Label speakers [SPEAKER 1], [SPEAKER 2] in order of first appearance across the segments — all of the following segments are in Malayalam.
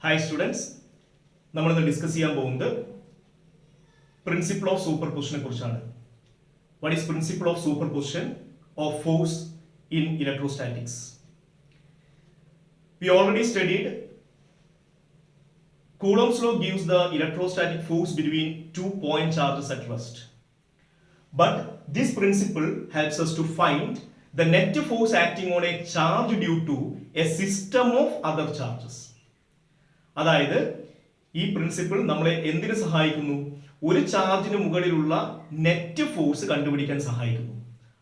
[SPEAKER 1] Hi students, നമ്മൾ ഇന്ന് ഡിസ്കസ് ചെയ്യാൻ പോകുന്നത് പ്രിൻസിപ്പിൾ ഓഫ് സൂപ്പർപൊസിഷനെ കുറിച്ചാണ്. What is principle of superposition of force in electrostatics? We already studied Coulomb's law gives the electrostatic force between two point charges at rest. But this principle helps us to find the net force acting on a charge due to a system of other charges. അതായത് ഈ പ്രിൻസിപ്പിൾ നമ്മളെ എന്തിനു സഹായിക്കുന്നു? ഒരു ചാർജിന് മുകളിലുള്ള നെറ്റ് ഫോഴ്സ് കണ്ടുപിടിക്കാൻ സഹായിക്കുന്നു.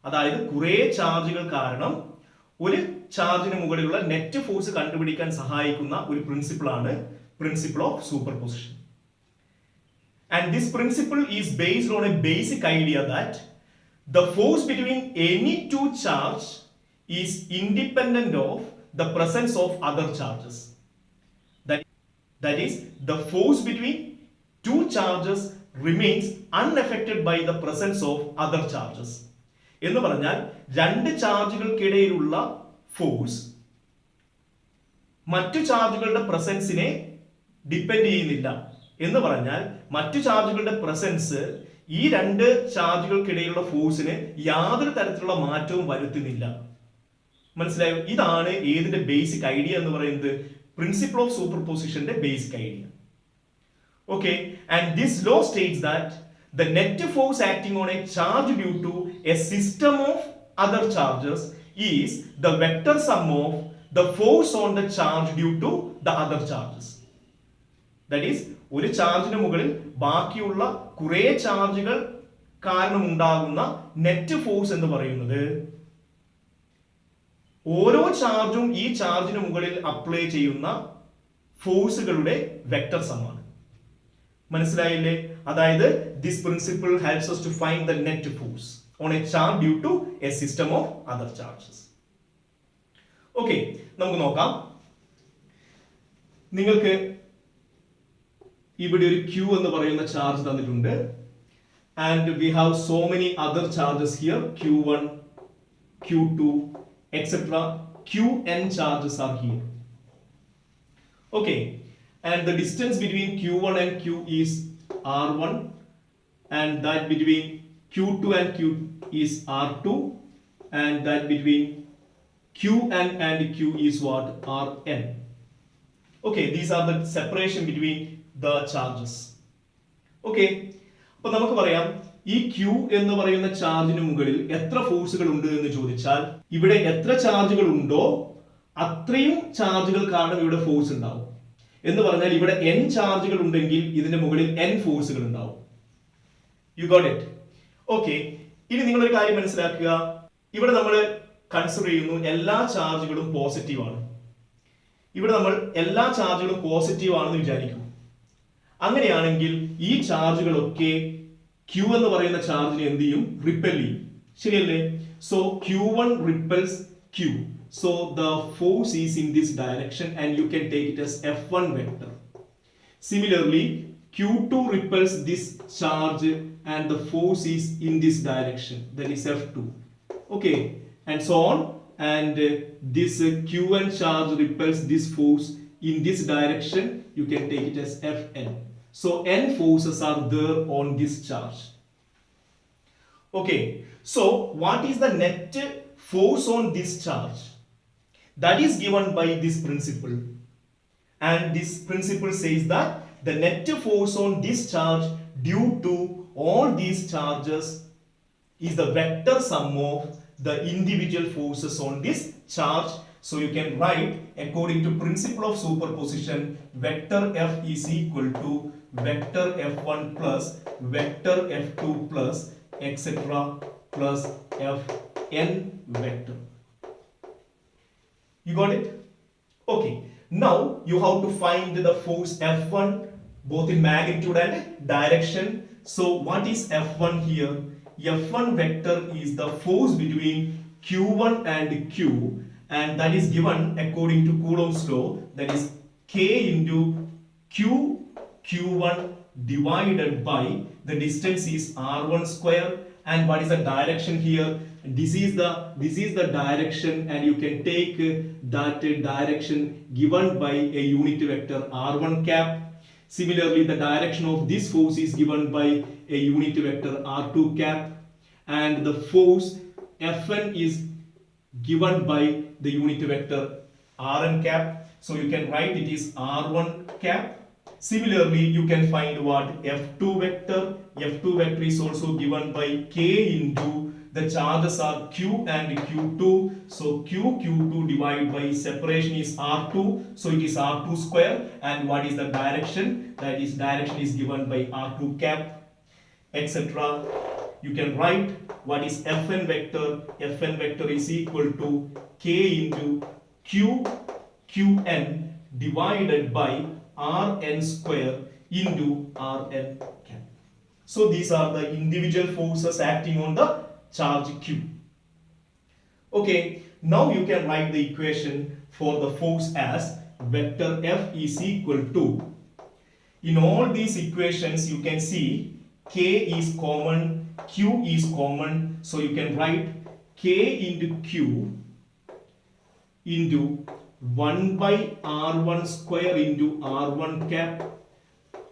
[SPEAKER 1] അതായത് കുറേ ചാർജുകൾ കാരണം ഒരു ചാർജിന് മുകളിലുള്ള നെറ്റ് ഫോഴ്സ് കണ്ടുപിടിക്കാൻ സഹായിക്കുന്ന ഒരു പ്രിൻസിപ്പിൾ ആണ് principle of superposition. And this principle is based on a basic idea that the force between any two charges is independent of the presence of other charges. That is, the force between two charges remains unaffected by the presence of other charges. എന്ന് പറഞ്ഞാൽ രണ്ട് ചാർജുകൾക്കിടയിലുള്ള ഫോഴ്സ് മറ്റു ചാർജുകളുടെ പ്രസൻസിനെ ഡിപ്പെൻഡ് ചെയ്യുന്നില്ല. എന്ന് പറഞ്ഞാൽ മറ്റു ചാർജുകളുടെ പ്രസൻസ് ഈ രണ്ട് ചാർജുകൾക്കിടയിലുള്ള ഫോഴ്സിന് യാതൊരു തരത്തിലുള്ള മാറ്റവും വരുത്തുന്നില്ല. മനസ്സിലായോ? ഇതാണ് ഏതിന്റെ ബേസിക് ഐഡിയ എന്ന് പറയുന്നത്. Principle of superposition the basic idea. Okay, and this law states that the net force acting on a charge due to a system of other charges is the vector sum of the force on the charge due to the other charges. That is, ഒരു ചാർജിന് മുകളിൽ ബാക്കിയുള്ള കുറേ ചാർജുകൾ കാരണം ഉണ്ടാകുന്ന നെറ്റ് ഫോഴ്സ് എന്ന് പറയുന്നത് ഓരോ ചാർജും ഈ ചാർജിന് മുകളിൽ അപ്ലൈ ചെയ്യുന്ന ഫോഴ്സുകളുടെ വെക്ടർ സമാണ്. മനസ്സിലായില്ലേ? അതായത് this principle helps us to find the net force on a charge due to a system of other charges. Okay, നമുക്ക് നോക്കാം. നിങ്ങൾക്ക് ഇവിടെ ഒരു Q എന്ന് പറയുന്ന ചാർജ് തന്നിട്ടുണ്ട്. And we have so many other charges here, Q1, Q2, etc. Qn charges are here. Okay, and the distance between Q1 and Q is R1, and that between Q2 and Q is R2, and that between Qn and Q is what? Rn. Okay, these are the separation between the charges. Okay, അപ്പോൾ നമുക്ക് പറയാം ഈ Q എന്ന് പറയുന്ന ചാർജിന് മുകളിൽ എത്ര ഫോഴ്സുകൾ ഉണ്ട് എന്ന് ചോദിച്ചാൽ ഇവിടെ എത്ര ചാർജുകൾ ഉണ്ടോ അത്രയും ചാർജുകൾ കാരണം ഇവിടെ ഫോഴ്സ് ഉണ്ടാവും. എന്ന് പറഞ്ഞാൽ ഇവിടെ n ചാർജുകൾ ഉണ്ടെങ്കിൽ ഇതിന്റെ മുകളിൽ n ഫോഴ്സുകൾ ഉണ്ടാവും. You got it? ഓക്കെ, ഇനി നിങ്ങളൊരു കാര്യം മനസ്സിലാക്കുക. ഇവിടെ നമ്മൾ കൺസിഡർ ചെയ്യുന്നു എല്ലാ ചാർജുകളും പോസിറ്റീവ് ആണ്. ഇവിടെ നമ്മൾ എല്ലാ ചാർജുകളും പോസിറ്റീവ് ആണെന്ന് വിചാരിക്കും. അങ്ങനെയാണെങ്കിൽ ഈ ചാർജുകളൊക്കെ Q എന്ന് പറയുന്ന ചാർജിനെ എന്ത് ചെയ്യും? റിപ്പൽ ചെയ്യും. ശരിയല്ലേ? So Q1 repels Q. So the force is in this direction and you can take it as F1 vector. Similarly, Q2 repels this charge and the force is in this direction. That is F2. Okay, and so on. And this Qn charge repels this force in this direction. You can take it as Fn. So n forces are there on this charge. Okay, so what is the net force on this charge? That is given by this principle. And this principle says that the net force on this charge due to all these charges is the vector sum of the individual forces on this charge. So you can write according to principle of superposition, vector F is equal to vector F1 plus vector F2 plus etc. plus Fn vector. You got it? Okay, now you have to find the force F1 both in magnitude and direction. So what is F1 here? F1 vector is the force between Q1 and Q, and that is given according to Coulomb's law, that is K into Q1 divided by the distance is R1 square, and what is the direction here? this is the direction, and you can take that direction given by a unit vector r1 cap. Similarly, the direction of this force is given by a unit vector r2 cap, and the force Fn is given by the unit vector rn cap. So you can write it is r1 cap. Similarly, you can find what F2 vector. F2 vector is also given by K into the charges are Q and Q2. So Q2 divided by separation is R2. So it is R2 square. And what is the direction? That is direction is given by R2 cap, etc. You can write what is Fn vector. Fn vector is equal to K into Qn divided by Rn square into Rn cap. So these are the individual forces acting on the charge Q. Okay, now you can write the equation for the force as vector F is equal to, in all these equations you can see K is common, Q is common, so you can write K into Q into 1 by R1 square into R1 cap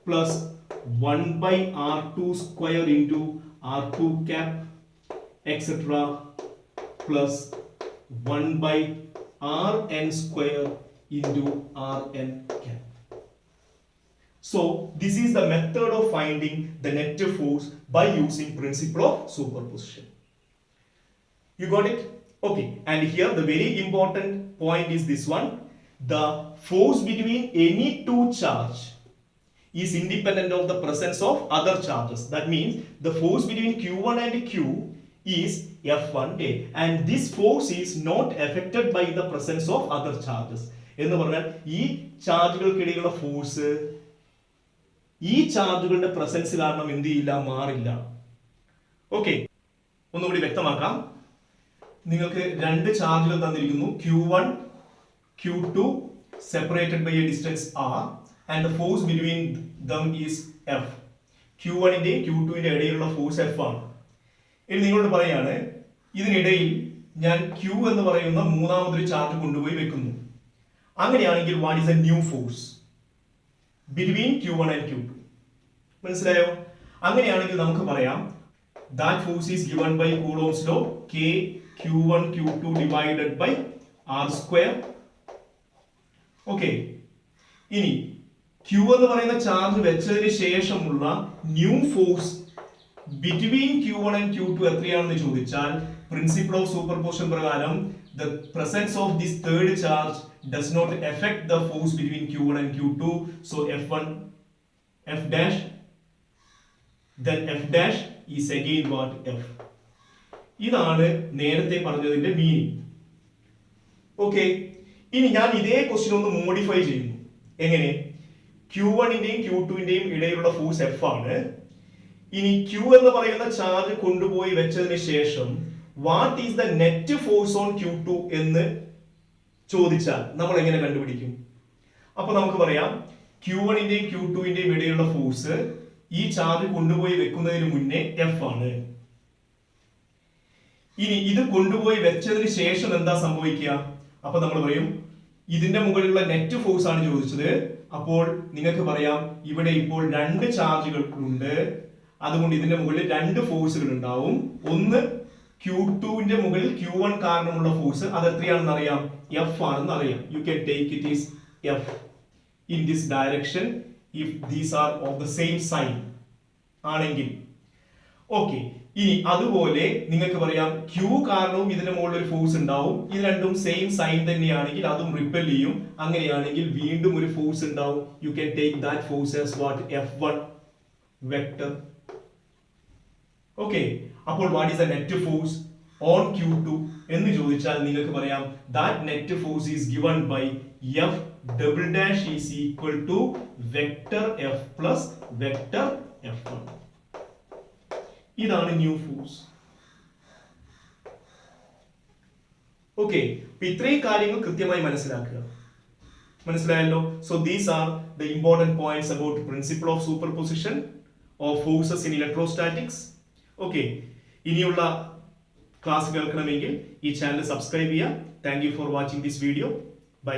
[SPEAKER 1] plus 1 by R2 square into R2 cap, etc. plus 1 by Rn square into Rn cap. So this is the method of finding the net force by using principle of superposition. You got it? Okay, and here the very important point is this one. The force between any two charge is independent of the presence of other charges. That means the force between Q1 and Q is F1A, and this force is not affected by the presence of other charges. എന്ന് പറഞ്ഞാൽ ഈ ചാർജുകൾക്കിടയിലുള്ള ഫോഴ്സ് ഈ ചാർജുകളുടെ പ്രസൻസ് കാരണം എന്ത് ചെയ്യില്ല, മാറില്ല. ഓക്കെ, ഒന്നുകൂടി വ്യക്തമാക്കാം. നിങ്ങൾക്ക് രണ്ട് ചാർജുകൾ തന്നിരിക്കുന്നു, Q1, Q2 separated by a distance r, and the force between them is F. Q1 ന്റെയും Q2 ന്റെ ഇടയിലുള്ള ഫോഴ്സ് F ആണ്. ഇനി നിങ്ങളോട് പറയാണ്, ഇതിനിടയിൽ ഞാൻ Q എന്ന് പറയുന്ന മൂന്നാമതൊരു ചാർജ് കൊണ്ടുപോയി വെക്കുന്നു. അങ്ങനെയാണെങ്കിൽ what is A new force between Q1 and Q2? മനസ്സിലായോ? അങ്ങനെയാണെങ്കിൽ നമുക്ക് പറയാം that force is given by Coulomb's law, K Q1 Q2 divided by R square. Okay, ഇനി Q എന്ന് പറയുന്ന ചാർജ് വെച്ചതിന് ശേഷമുള്ള new force between Q1 and Q2 എത്രയാണെന്ന് ചോദിച്ചാൽ, പ്രിൻസിപ്പിൾ ഓഫ് സൂപ്പർപോസിഷൻ പ്രകാരം the presence of this third charge does not affect the force between Q1 and Q2. So F1, F dash, then F dash is again what? F. ഇതാണ് നേരത്തെ പറഞ്ഞതിന്റെ മീനിങ്. ഓക്കെ, ഇനി ഞാൻ ഇതേ ക്വസ്റ്റ്യൻ ഒന്ന് മോഡിഫൈ ചെയ്യുന്നു. എങ്ങനെ? Q1 ന്റെയും Q2 ന്റെയും ഇടയിലുള്ള ഫോഴ്സ് F ആണ്. ഇനി Q എന്ന് പറയുന്ന ചാർജ് കൊണ്ടുപോയി വെച്ചതിന് ശേഷം what is the net force on Q2 എന്ന് ചോദിച്ചാൽ നമ്മൾ എങ്ങനെ കണ്ടുപിടിക്കും? അപ്പൊ നമുക്ക് പറയാം Q1 ന്റെയും Q2 ന്റെയും ഇടയിലുള്ള ഫോഴ്സ് ഈ ചാർജ് കൊണ്ടുപോയി വെക്കുന്നതിന് മുന്നേ F ആണ്. ഇനി ഇത് കൊണ്ടുപോയി വെച്ചതിന് ശേഷം എന്താ സംഭവിക്കുക? അപ്പൊ നമ്മൾ പറയും ഇതിന്റെ മുകളിലുള്ള നെറ്റ് ഫോഴ്സ് ആണ് ചോദിച്ചത്. അപ്പോൾ നിങ്ങൾക്ക് പറയാം ഇവിടെ ഇപ്പോൾ രണ്ട് ചാർജുകൾ ഉണ്ട്, അതുകൊണ്ട് ഇതിന്റെ മുകളിൽ രണ്ട് ഫോഴ്സുകൾ ഉണ്ടാവും. ഒന്ന് Q2 ന്റെ മുകളിൽ Q1 കാരണമുള്ള ഫോഴ്സ്, അത് എത്രയാണെന്ന് അറിയാം? F ആണെന്ന് അറിയാം. You can take it is F in this direction if these are of the same sign ആണെങ്കിൽ. ഓക്കെ, ഇനി അതുപോലെ നിങ്ങൾക്ക് പറയാം Q കാരണവും ഇതിന്റെ മുകളിൽ ഒരു ഫോഴ്സ് ഉണ്ടാവും. ഇത് രണ്ടും സെയിം സൈൻ തന്നെയാണെങ്കിൽ അതും റിപ്പൽ ചെയ്യും. അങ്ങനെയാണെങ്കിൽ വീണ്ടും ഒരു ഫോഴ്സ് ഉണ്ടാവും. You can take that force as what? F1 vector. Okay, അപ്പോൾ what is the net force on Q2 എന്ന് ചോദിച്ചാൽ നിങ്ങൾക്ക് പറയാം that net force is given by F double dash is equal to vector F plus vector F1. ഇതാണ് ന്യൂ ഫോഴ്സ്. ഓക്കെ, അപ്പൊ ഇത്രയും കാര്യങ്ങൾ കൃത്യമായി മനസ്സിലാക്കുക. മനസ്സിലായല്ലോ? So these are the important points about principle of superposition of forces in electrostatics. Okay, ഇനിയുള്ള ക്ലാസ് കേൾക്കണമെങ്കിൽ ഈ ചാനൽ സബ്സ്ക്രൈബ് ചെയ്യുക. Thank you for watching this video. By.